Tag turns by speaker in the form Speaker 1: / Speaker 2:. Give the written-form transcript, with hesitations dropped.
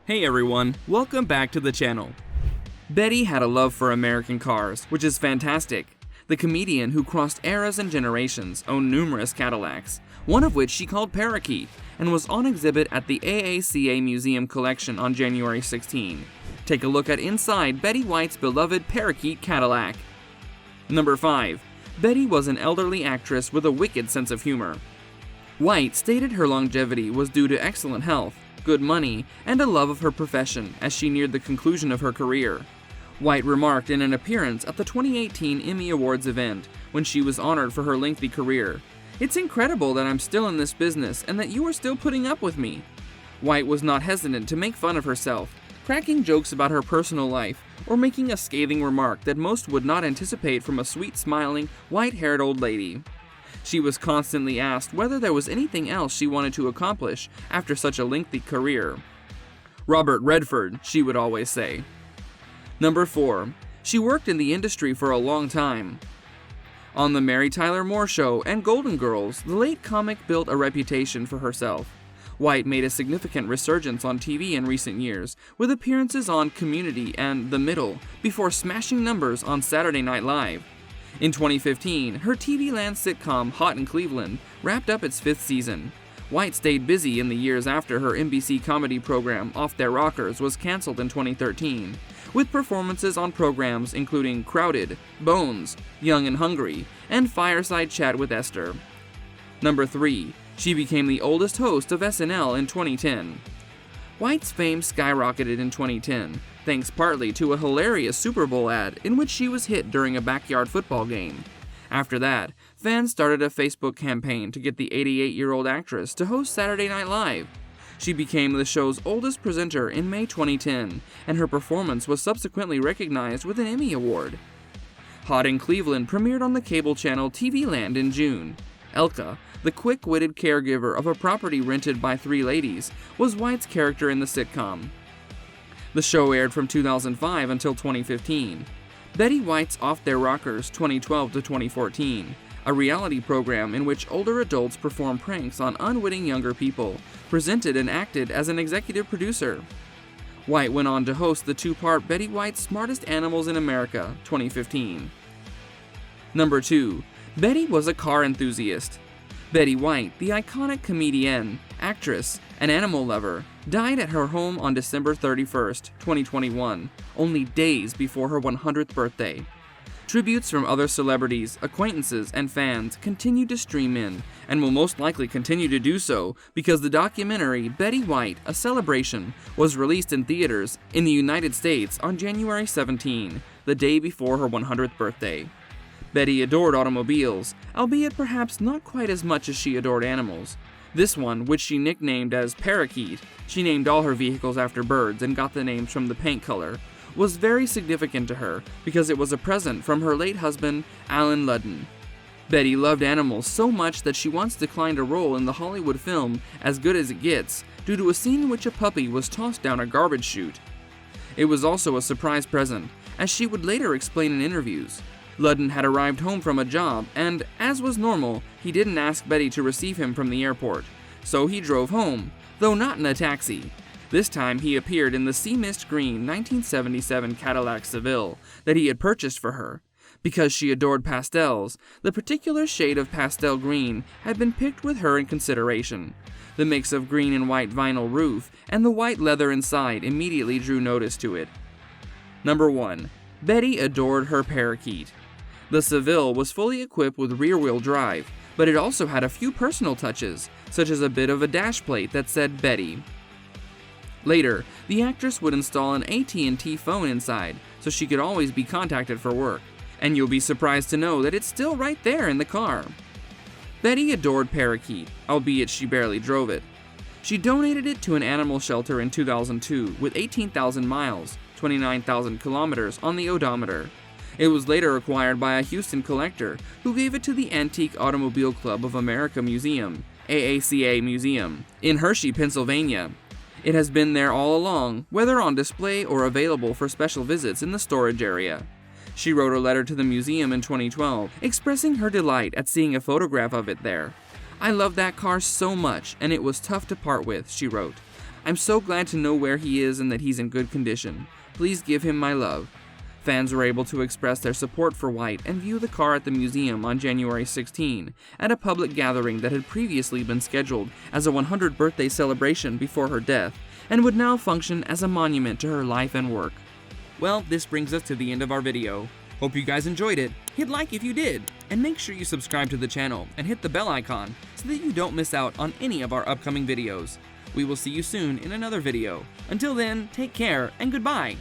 Speaker 1: Hey everyone, welcome back to the channel. Betty had a love for American cars, which is fantastic. The comedian who crossed eras and generations owned numerous Cadillacs, one of which she called Parakeet, and was on exhibit at the AACA Museum collection on January 16. Take a look at inside Betty White's beloved Parakeet Cadillac. Number 5. Betty was an elderly actress with a wicked sense of humor. White stated her longevity was due to excellent health, good money, and a love of her profession as she neared the conclusion of her career. White remarked in an appearance at the 2018 Emmy Awards event when she was honored for her lengthy career, "It's incredible that I'm still in this business and that you are still putting up with me." White was not hesitant to make fun of herself, cracking jokes about her personal life or making a scathing remark that most would not anticipate from a sweet-smiling, white-haired old lady. She was constantly asked whether there was anything else she wanted to accomplish after such a lengthy career. "Robert Redford," she would always say. Number 4. She worked in the industry for a long time. On The Mary Tyler Moore Show and Golden Girls, the late comic built a reputation for herself. White made a significant resurgence on TV in recent years, with appearances on Community and The Middle, before smashing numbers on Saturday Night Live. In 2015, her TV land sitcom Hot in Cleveland wrapped up its 5th season. White stayed busy in the years after her NBC comedy program Off Their Rockers was canceled in 2013, with performances on programs including Crowded, Bones, Young and Hungry, and Fireside Chat with Esther. Number 3. She became the oldest host of SNL in 2010. White's fame skyrocketed in 2010, thanks partly to a hilarious Super Bowl ad in which she was hit during a backyard football game. After that, fans started a Facebook campaign to get the 88-year-old actress to host Saturday Night Live. She became the show's oldest presenter in May 2010, and her performance was subsequently recognized with an Emmy Award. Hot in Cleveland premiered on the cable channel TV Land in June. Elka, the quick-witted caregiver of a property rented by 3 ladies, was White's character in the sitcom. The show aired from 2005 until 2015. Betty White's Off Their Rockers 2012 to 2014, a reality program in which older adults perform pranks on unwitting younger people, presented and acted as an executive producer. White went on to host the 2-part Betty White's Smartest Animals in America 2015. Number 2. Betty was a car enthusiast. Betty White, the iconic comedienne, actress, and animal lover, died at her home on December 31st, 2021, only days before her 100th birthday. Tributes from other celebrities, acquaintances, and fans continue to stream in, and will most likely continue to do so because the documentary Betty White, A Celebration was released in theaters in the United States on January 17, the day before her 100th birthday. Betty adored automobiles, albeit perhaps not quite as much as she adored animals. This one, which she nicknamed as Parakeet, she named all her vehicles after birds and got the names from the paint color, was very significant to her because it was a present from her late husband, Alan Ludden. Betty loved animals so much that she once declined a role in the Hollywood film As Good as It Gets due to a scene in which a puppy was tossed down a garbage chute. It was also a surprise present, as she would later explain in interviews. Ludden had arrived home from a job, and, as was normal, he didn't ask Betty to receive him from the airport. So he drove home, though not in a taxi. This time he appeared in the sea mist green 1977 Cadillac Seville that he had purchased for her. Because she adored pastels, the particular shade of pastel green had been picked with her in consideration. The mix of green and white vinyl roof and the white leather inside immediately drew notice to it. Number 1. Betty adored her Parakeet. The Seville was fully equipped with rear-wheel drive, but it also had a few personal touches, such as a bit of a dash plate that said Betty. Later, the actress would install an AT&T phone inside, so she could always be contacted for work, and you'll be surprised to know that it's still right there in the car. Betty adored Parakeet, albeit she barely drove it. She donated it to an animal shelter in 2002 with 18,000 miles, 29,000 kilometers on the odometer. It was later acquired by a Houston collector who gave it to the Antique Automobile Club of America Museum, AACA Museum, in Hershey, Pennsylvania. It has been there all along, whether on display or available for special visits in the storage area. She wrote a letter to the museum in 2012, expressing her delight at seeing a photograph of it there. "I love that car so much, and it was tough to part with," she wrote. I'm so glad to know where he is and that he's in good condition. Please give him my love." Fans were able to express their support for White and view the car at the museum on January 16, at a public gathering that had previously been scheduled as a 100th birthday celebration before her death, and would now function as a monument to her life and work. Well, this brings us to the end of our video. Hope you guys enjoyed it. Hit like if you did, and make sure you subscribe to the channel and hit the bell icon so that you don't miss out on any of our upcoming videos. We will see you soon in another video. Until then, take care and goodbye.